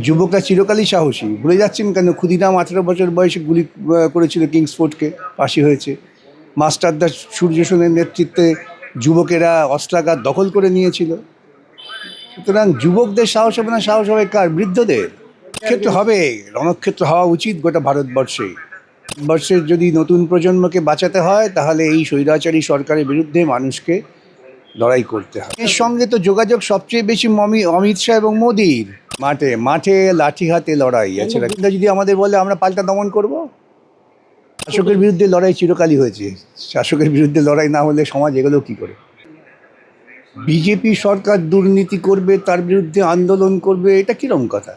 যুবকরা চিরকালই সাহসী, ভুলে যাচ্ছেন কেন? ক্ষুদিরাম 18 বছর বয়সে গুলি করেছিল কিংসফোর্ডকে, ফাঁসি হয়েছে। মাস্টারদা সূর্য সেনের নেতৃত্বে যুবকেরা অস্ত্রাগার দখল করে নিয়েছিল। সুতরাং যুবকদের সাহস হবে না, সাহস হবে কার? বৃদ্ধদের। ক্ষেত্র হবে, রণক্ষেত্র হওয়া উচিত গোটা ভারতবর্ষে। ভারতবর্ষের যদি নতুন প্রজন্মকে বাঁচাতে হয়, তাহলে এই স্বৈরাচারী সরকারের বিরুদ্ধে মানুষকে লড়াই করতে হবে। এর সঙ্গে তো যোগাযোগ সবচেয়ে বেশি অমিত শাহ এবং মোদির। মাঠে মাঠে লাঠি হাতে লড়াই আছে। যদি আমাদের বলে আমরা পাল্টা দমন করব, শাসকের বিরুদ্ধে লড়াই চিরকালই হয়েছে। শাসকের বিরুদ্ধে লড়াই না হলে সমাজ এগুলো কি করে? বিজেপি সরকার দুর্নীতি করবে, তার বিরুদ্ধে আন্দোলন করবে, এটা কিরম কথা?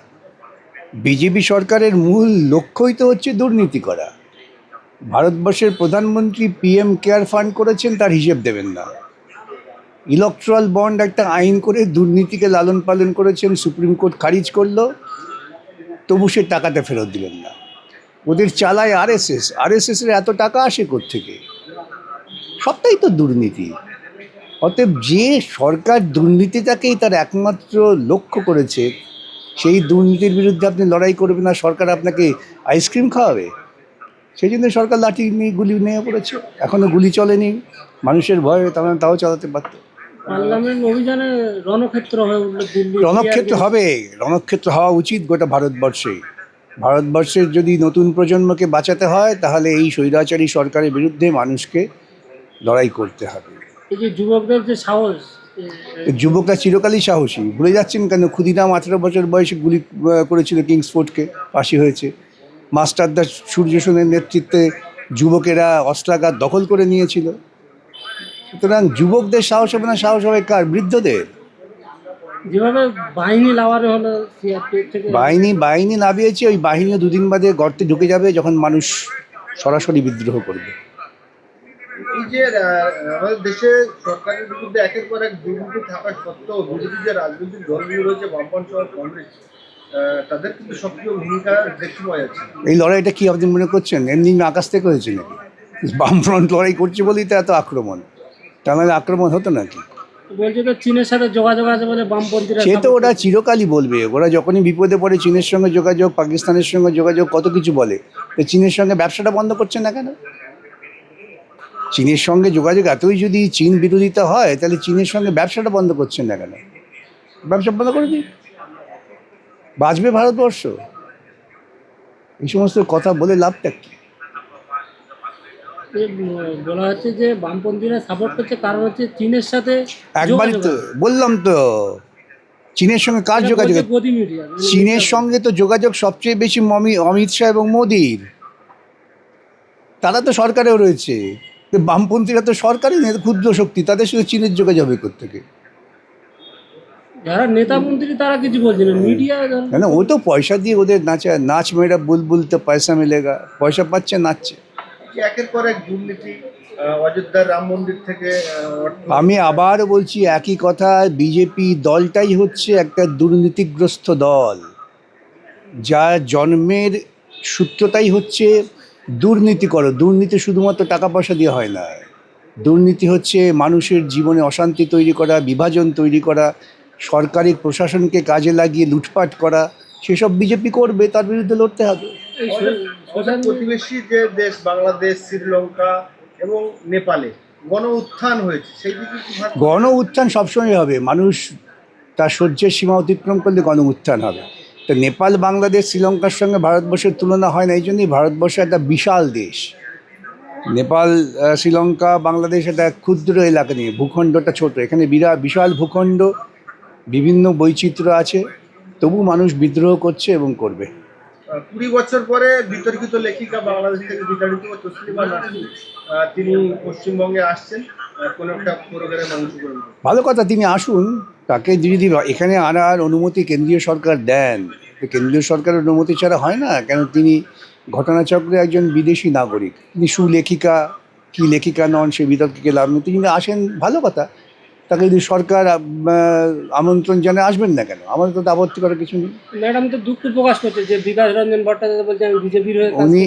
বিজেপি সরকারের মূল লক্ষ্যই তো হচ্ছে দুর্নীতি করা। ভারতবর্ষের প্রধানমন্ত্রী পিএম কেয়ার ফান্ড করেছেন, তার হিসেব দেবেন না। ইলেকট্রাল বন্ড একটা আইন করে দুর্নীতিকে লালন পালন করেছেন, সুপ্রিম কোর্ট খারিজ করলো, তবু সে টাকাটা ফেরত দিলেন না। ওদের চালায় আরএসএসের এত টাকা আসে কোত্থেকে? সবটাই তো দুর্নীতি। অতএব যে সরকার দুর্নীতিটাকেই তার একমাত্র লক্ষ্য করেছে, সেই দুর্নীতির বিরুদ্ধে আপনি লড়াই করবেন না, সরকার আপনাকে আইসক্রিম খাওয়াবে? সেই জন্য সরকার লাঠি নিয়ে গুলি নিয়ে পড়েছে। এখনো গুলি চলেনি, মানুষের ভয়ে তাও চালাতে পারত। পার্লামেন্ট অভিযানে রণক্ষেত্র হয়ে উঠল দিল্লি। রণক্ষেত্র হবে, রণক্ষেত্র হওয়া উচিত গোটা ভারতবর্ষে। ভারতবর্ষের যদি নতুন প্রজন্মকে বাঁচাতে হয়, তাহলে এই স্বৈরাচারী সরকারের বিরুদ্ধে মানুষকে লড়াই করতে হবে। এই যে যুবকদের যে সাহস, যুবকরা চিরকালই সাহসী, ভুলে যাচ্ছেন কেন? ক্ষুদিরাম 18 বছর বয়সে গুলি করেছিল কিংসফোর্ডকে, ফাঁসি হয়েছে। মাস্টারদা সূর্য সেনের নেতৃত্বে যুবকেরা অস্ত্রাগার দখল করে নিয়েছিল। সুতরাং যুবকদের সাহস হবে না, সাহস হবে কার? বৃদ্ধদের। যেভাবে বাহিনী লাভারে হলো সিআরপিএফ থেকে, বাহিনী নামিয়েছে, ওই বাহিনীও দুদিন বাদে গর্তে ঢুকে যাবে যখন মানুষ সরাসরি বিদ্রোহ করবে। এই যে আমাদের দেশে সরকারের বিরুদ্ধে একের পর এক দুর্নীতি থাকা সত্ত্বেও বিরোধী যে রাজনৈতিক দলগুলো রয়েছে, বামপন্থ আর কংগ্রেস, তাদের কিন্তু সক্রিয় ভূমিকা দেখতে পাওয়া যাচ্ছে। এই লড়াইটা কি আপনি মনে করছেন এমনি আকাশ থেকে হয়েছে নাকি? বামফ্রন্ট লড়াই করছে বলেই তো এত আক্রমণ, তা নাহলে আক্রমণ হতো নাকি? বলছে তো চীনের সাথে যোগাযোগ আছে বলে বামপন্থীরা। সে তো ওরা চিরকালই বলবে, ওরা যখনই বিপদে পড়ে চীনের সঙ্গে যোগাযোগ, পাকিস্তানের সঙ্গে যোগাযোগ, কত কিছু বলে। তো চীনের সঙ্গে ব্যবসাটা বন্ধ করছে না কেন? চীনের সঙ্গে যোগাযোগ এতই যদি চীন বিরোধিতা হয়, তাহলে চীনের সঙ্গে ব্যবসাটা বন্ধ করছেন না কেন? ব্যবসা বন্ধ করে দিই, বাঁচবে ভারতবর্ষ। এই সমস্ত কথা বলে লাভটা কি? বলা হচ্ছে যে বামপন্থীরা সাপোর্ট করছে, কারণ হচ্ছে চীনের সাথে একবারই তো বললাম তো, চীনের সঙ্গে কার যোগাযোগ? চীনের সঙ্গে তো যোগাযোগ সবচেয়ে বেশি অমিত শাহ এবং মোদির। তারা তো সরকারেও রয়েছে। বামপন্থীরা তো সরকারই ক্ষুদ্র শক্তি, তাদের সঙ্গে চীনের যোগাযোগ হবে কোত্থেকে? যারা নেতা মন্ত্রী তারা কিছু বলছে না, মিডিয়া না, ও তো পয়সা দিয়ে ওদের নাচ মেয়েরা বুলবুল তো পয়সা মিলেগা, পয়সা পাচ্ছে, নাচছে। একের পর এক দুর্নীতি, অযোধ্যার রাম মন্দির থেকে আমি আবার বলছি একই কথা, বিজেপি দলটাই হচ্ছে একটা দুর্নীতিগ্রস্ত দল, যার জন্মের সূত্রটাই হচ্ছে দুর্নীতি করো। দুর্নীতি শুধুমাত্র টাকা পয়সা দিয়ে হয় না, দুর্নীতি হচ্ছে মানুষের জীবনে অশান্তি তৈরি করা, বিভাজন তৈরি করা, সরকারি প্রশাসনকে কাজে লাগিয়ে লুটপাট করা। সেসব বিজেপি করবে, তার বিরুদ্ধে লড়তে হবে। প্রতিবেশী যে দেশ বাংলাদেশ, শ্রীলঙ্কা এবং নেপালে গণ উত্থান হয়েছে, সেই দিকে গণ উত্থান সবসময় হবে। মানুষ তার সহ্যের সীমা অতিক্রম করলে গণ উত্থান হবে। তো নেপাল, বাংলাদেশ, শ্রীলঙ্কার সঙ্গে ভারতবর্ষের তুলনা হয় না। এই জন্যই ভারতবর্ষ একটা বিশাল দেশ। নেপাল, শ্রীলঙ্কা, বাংলাদেশ একটা ক্ষুদ্র এলাকা নিয়ে, ভূখণ্ডটা ছোট। এখানে বিশাল ভূখণ্ড, বিভিন্ন বৈচিত্র্য আছে, তবু মানুষ বিদ্রোহ করছে এবং করবে। 20 বছর পরে বিতর্কিত লেখিকা বাংলাদেশ থেকে বিতাড়িত তসলিমা নাসরিন, তিনি পশ্চিমবঙ্গে আসছেন কোনো একটা প্রোগ্রামে অংশগ্রহণ করতে। ভালো কথা, তিনি আসুন। তাকে যদি এখানে আনার অনুমতি কেন্দ্রীয় সরকার দেন, কেন্দ্রীয় সরকারের অনুমতি ছাড়া হয় না কেন? তিনি ঘটনাচক্রে একজন বিদেশি নাগরিক, তিনি সুলেখিকা কি লেখিকা নন সে বিতর্কে গেলাম। তিনি আসেন, ভালো কথা। তাকে যদি সরকার আমন্ত্রণ জানায়, আসবেন না কেন? আমাদের তো আপত্তি করার কিছু নেই। ম্যাডাম তো দুঃখ প্রকাশ করছে যে বিকাশ রঞ্জন ভট্টাচার্য বলছে আমি বিজেপির হয়ে। উনি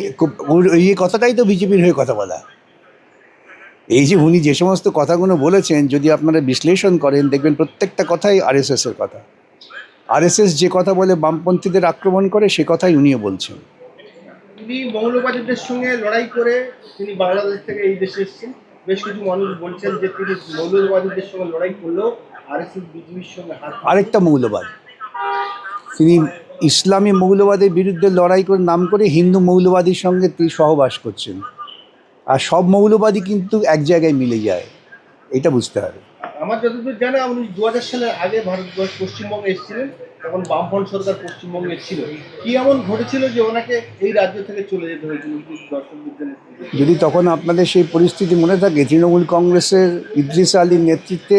এই কথাটাই তো বিজেপির হয়ে কথা বলা। এই যে উনি যে সমস্ত কথাগুলো বলেছেন, যদি আপনারা বিশ্লেষণ করেন দেখবেন প্রত্যেকটা কথাই আরএসএসের কথা। আরএসএস যে কথা বলে বামপন্থীদের আক্রমণ করে, সে কথাই উনিও বলছেন। তিনি মৌলবাদীদের সঙ্গে লড়াই করে তিনি বাংলাদেশ থেকে এই দেশে এসেছেন। বেশ কিছু মানুষ বলছেন যে তিনি মৌলবাদীদের সঙ্গে লড়াই করলেও আরএসএস বিজেপির সঙ্গে হাত আরেকটা মৌলবাদ, তিনি ইসলামী মৌলবাদের বিরুদ্ধে লড়াই করে নাম করে হিন্দু মৌলবাদীর সঙ্গে তিনি সহবাস করছেন। আর সব মৌলবাদী কিন্তু এক জায়গায় মিলে যায়, এটা বুঝতে হবে। আমার যতদূর জানা উনি 2000 সালের আগে ভারতবর্ষ পশ্চিমবঙ্গে এসেছিলেন, তখন বামফ্রন্ট সরকার পশ্চিমবঙ্গে ছিল। কি এমন ঘটেছিল যে ওনাকে এই রাজ্য থেকে চলে যেতে হয়েছিল? দর্শকদের জন্য যদি তখন আপনাদের সেই পরিস্থিতি মনে থাকে, তৃণমূল কংগ্রেসের ইদ্রিস আলীর নেতৃত্বে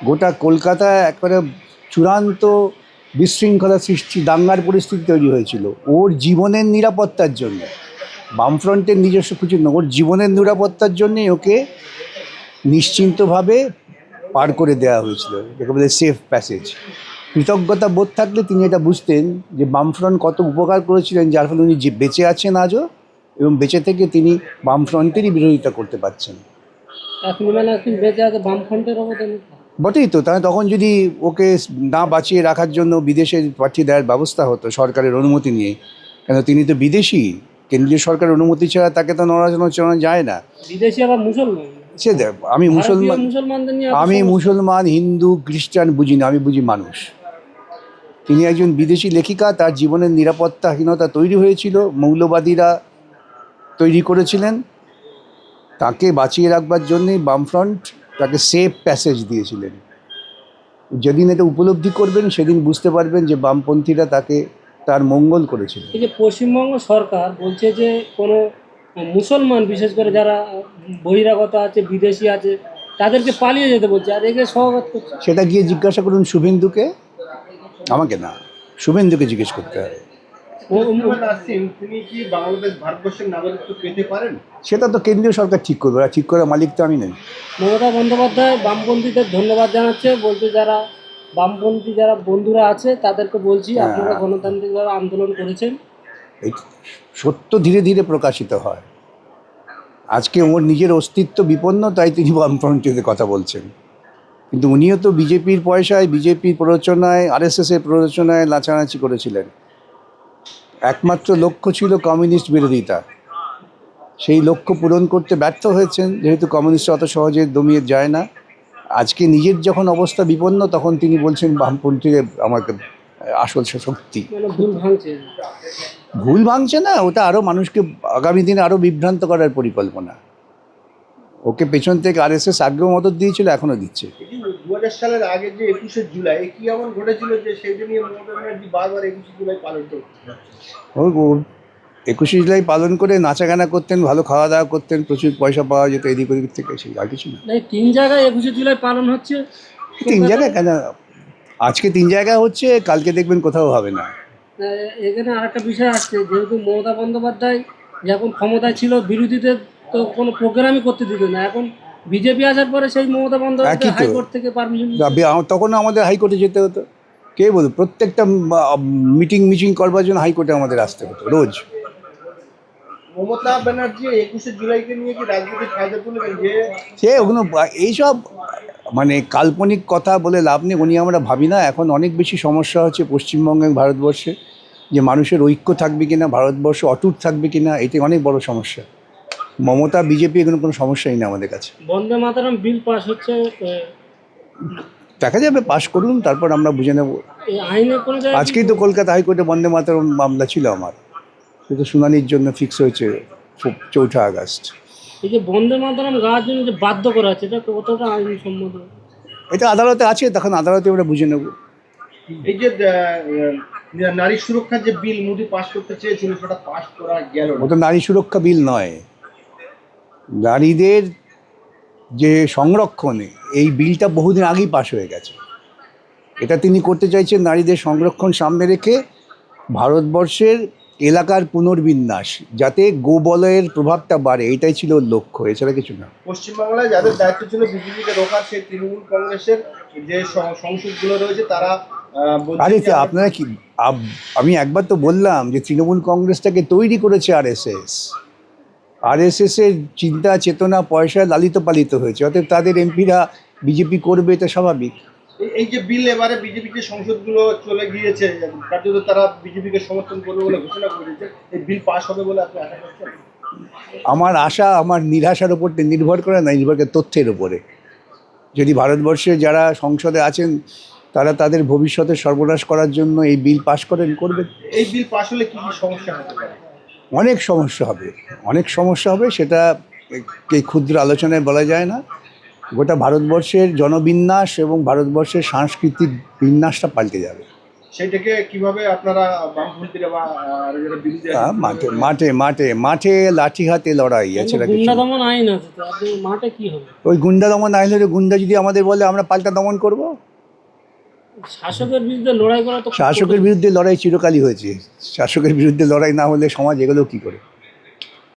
গোটা কলকাতায় একবারে চূড়ান্ত বিশৃঙ্খলা সৃষ্টি, দাঙ্গার পরিস্থিতি তৈরি হয়েছিল ওর জীবনের নিরাপত্তার জন্য। বামফ্রন্টের নিজস্ব কিছু না, ওর জীবনের নিরাপত্তার জন্যই ওকে নিশ্চিন্তভাবে পার করে দেওয়া হয়েছিল, যাকে বলে সেফ প্যাসেজ। কৃতজ্ঞতা বোধ থাকলে তিনি এটা বুঝতেন যে বামফ্রন্ট কত উপকার করেছিলেন, যার ফলে উনি যে বেঁচে আছেন আজও, এবং বেঁচে থেকে তিনি বামফ্রন্টেরই বিরোধিতা করতে পারছেন। এখন মানে এখন বেঁচে আছে বামফ্রন্টের অবদান। বটেই তো, তাহলে তখন যদি ওকে না বাঁচিয়ে রাখার জন্য বিদেশে পাঠিয়ে দেওয়ার ব্যবস্থা হতো সরকারের অনুমতি নিয়ে, কেন তিনি তো বিদেশি, কেন্দ্রীয় সরকারের অনুমতি ছাড়া তাকে তো নড়াচড়া যায় না। বিদেশি আবার মুসলমান, সে দেখ, আমি মুসলমান, মুসলমানদের নিয়ে আমি মুসলমান, হিন্দু, খ্রিস্টান বুঝি না, আমি বুঝি মানুষ। তিনি একজন বিদেশি লেখিকা, তার জীবনের নিরাপত্তাহীনতা তৈরি হয়েছিল, মৌলবাদীরা তৈরি করেছিলেন। তাকে বাঁচিয়ে রাখবার জন্যই বামফ্রন্ট তাকে সেফ প্যাসেজ দিয়েছিলেন। যেদিন এটা উপলব্ধি করবেন সেদিন বুঝতে পারবেন যে বামপন্থীরা তাকে তার মঙ্গল করেছিল। এই যে পশ্চিমবঙ্গ সরকার বলছে যে কোনো মুসলমান, বিশেষ করে যারা বহিরাগত আছে, বিদেশি আছে, তাদেরকে পালিয়ে যেতে বলছে, আর একে স্বাগত করছে। সেটা গিয়ে জিজ্ঞাসা করুন শুভেন্দুকে, আমাকে না, শুভেন্দুকে জিজ্ঞেস করতে হবে। তিনি কি বাংলাদেশ ভারতবর্ষের নাগরিকত্ব পেতে পারেন? সেটা তো কেন্দ্রীয় সরকার ঠিক করবে, আর ঠিক করার মালিক তো আমি নই। মমতা বন্দ্যোপাধ্যায় বামপন্থীদের ধন্যবাদ জানাচ্ছে, বলতে যারা বামপন্থী যারা বন্ধুরা আছে তাদেরকে বলছি, আপনারা গণতান্ত্রিকভাবে আন্দোলন করেছেন। এই সত্য ধীরে ধীরে প্রকাশিত হয়। আজকে ওর নিজের অস্তিত্ব বিপন্ন, তাই তিনি বামফ্রন্টের কথা বলছেন। কিন্তু উনিও তো বিজেপির পয়সায়, বিজেপির প্ররোচনায়, আরএসএসের প্ররোচনায় নাচানাচি করেছিলেন। একমাত্র লক্ষ্য ছিল কমিউনিস্ট বিরোধিতা। সেই লক্ষ্য পূরণ করতে ব্যর্থ হয়েছেন, যেহেতু কমিউনিস্ট অত সহজে দমিয়ে যায় না। আজকে নিজের যখন অবস্থা বিপন্ন, তখন তিনি বলছেন বামপন্থীরা আমাকে আসল শক্তি। মানে ভুল ভাঙছে। ভুল ভাঙছে না, ওটা আরও মানুষকে আগামী দিনে আরও বিভ্রান্ত করার পরিকল্পনা। ওকে পেছন থেকে আরএসএস আগেও মদত দিয়েছিল, এখনও দিচ্ছে। 2000 সালের আগে যে 21শে জুলাই কি এমন ঘটেছিল যে সেইটা নিয়ে মমতা ব্যানার্জি বারবার 21শে জুলাই পালন করতেন? ও 21শে জুলাই পালন করে নাচাগানা করতেন, ভালো খাওয়া দাওয়া করতেন, প্রচুর পয়সা পাওয়া যেত এদিক ওদিক থেকে, সেই আর কিছু না। এই 3 জায়গায় 21শে জুলাই পালন হচ্ছে। 3 জায়গায় কেন? আজকে 3 জায়গায় হচ্ছে, কালকে দেখবেন কোথাও হবে না। এখানে আরেকটা বিষয় আসছে, যেহেতু মমতা বন্দ্যোপাধ্যায় যখন ক্ষমতায় ছিল বিরোধীদের তো কোনো প্রোগ্রামই করতে দিত না, এখন বিজেপি আসার পরে সেই মমতা বন্দ্যোপাধ্যায় হাইকোর্ট থেকে পারমিশন। তখন আমাদের হাইকোর্টে যেতে হতো। কে বলতো, প্রত্যেকটা মিটিং করবার জন্য হাইকোর্টে আমাদের আসতে হতো রোজ। মমতা ব্যানার্জি 21শে জুলাইকে নিয়ে কি রাজনীতির ফায়দা তুলবেন? যে সে ওগুলো এইসব মানে কাল্পনিক কথা বলে লাভ নেই। উনি আমরা ভাবি না। এখন অনেক বেশি সমস্যা হচ্ছে পশ্চিমবঙ্গে, ভারতবর্ষে, যে মানুষের ঐক্য থাকবে কিনা, ভারতবর্ষ অটুট থাকবে কিনা, এটি অনেক বড় সমস্যা। মমতা, বিজেপি, এগুলো কোনো সমস্যাই না আমাদের কাছে। বন্দে মাতরম বিল পাস হচ্ছে, দেখা যাবে, পাশ করুন, তারপর আমরা বুঝে নেব। এই আইনে কোনো জায়গায় আজকেই তো কলকাতা হাইকোর্টে বন্দে মাতরম মামলা ছিল আমার, সেটা শুনানির জন্য ফিক্স হয়েছে 4 আগস্ট। এই যে বন্দে মাতরম গাওয়ার জন্য যে বাধ্য করা হচ্ছে, এটা কতটা আইনসম্মত? এটা আদালতে আছে, তখন আদালতে আমরা বুঝে নেব। এই যে নারী সুরক্ষার যে বিল মোদি পাস করতে চেয়েছিল সেটা পাস করা গেল না। ওটা নারী সুরক্ষা বিল নয়, নারীদের যে সংরক্ষণে এই বিলটা বহুদিন আগেই পাশ হয়ে গেছে। এটা তিনি করতে চাইছেন নারীদের সংরক্ষণ সামনে রেখে ভারতবর্ষের এলাকার পুনর্বিন্যাস, যাতে গোবলয়ের প্রভাবটা বাড়ে, এটাই ছিল ওর লক্ষ্য, এছাড়া কিছু না। পশ্চিমবাংলায় যাদের দায়িত্ব ছিল বিজেপিকে রোখার, সেই তৃণমূল কংগ্রেসের যে সংসদগুলো রয়েছে তারা আরে আপনারা কি, আমি একবার তো বললাম যে তৃণমূল কংগ্রেসটাকে তৈরি করেছে আরএসএস। আরএসএসের চিন্তা চেতনা পয়সা লালিত পালিত হয়েছে, অতএব তাদের এমপিরা বিজেপি করবে, এটা স্বাভাবিক। এই যে বিল এবারে বিজেপি যে সংসদগুলো চলে গিয়েছে, কার্যত তারা বিজেপিকে সমর্থন করবে বলে ঘোষণা করেছে, এই বিল পাস হবে বলে আপনি আশা করছেন? আমার আশা আমার নিরাশার উপর নির্ভর করে না, নির্ভর করে তথ্যের উপরে। যদি ভারতবর্ষে যারা সংসদে আছেন তারা তাদের ভবিষ্যতে সর্বনাশ করার জন্য এই বিল পাশ করবে, এই বিল পাস হলে কি কি সমস্যা হতে পারে? অনেক সমস্যা হবে, অনেক সমস্যা হবে। সেটা এই ক্ষুদ্র আলোচনায় বলা যায় না। গোটা ভারতবর্ষের জনবিন্যাস এবং ভারতবর্ষের সাংস্কৃতিক বিন্যাসটা পাল্টে যাবে। সেটাকে কিভাবে আপনারা বামপন্থীরা বা যারা বিরোধী আছে, মাঠে মাঠে মাঠে মাঠে লাঠি হাতে লড়াই, এছাড়া কিছু গুন্ডা না। দমন আইন আছে তো, আপনি মাঠে কি হবে? ওই গুন্ডা দমন আইনের গুন্ডা যদি আমাদের বলে আমরা পাল্টা দমন করব। শাসকের বিরুদ্ধে লড়াই করা তো খুব শাসকের বিরুদ্ধে লড়াই চিরকালই হয়েছে, শাসকের বিরুদ্ধে লড়াই না হলে সমাজ এগুলো কি করে?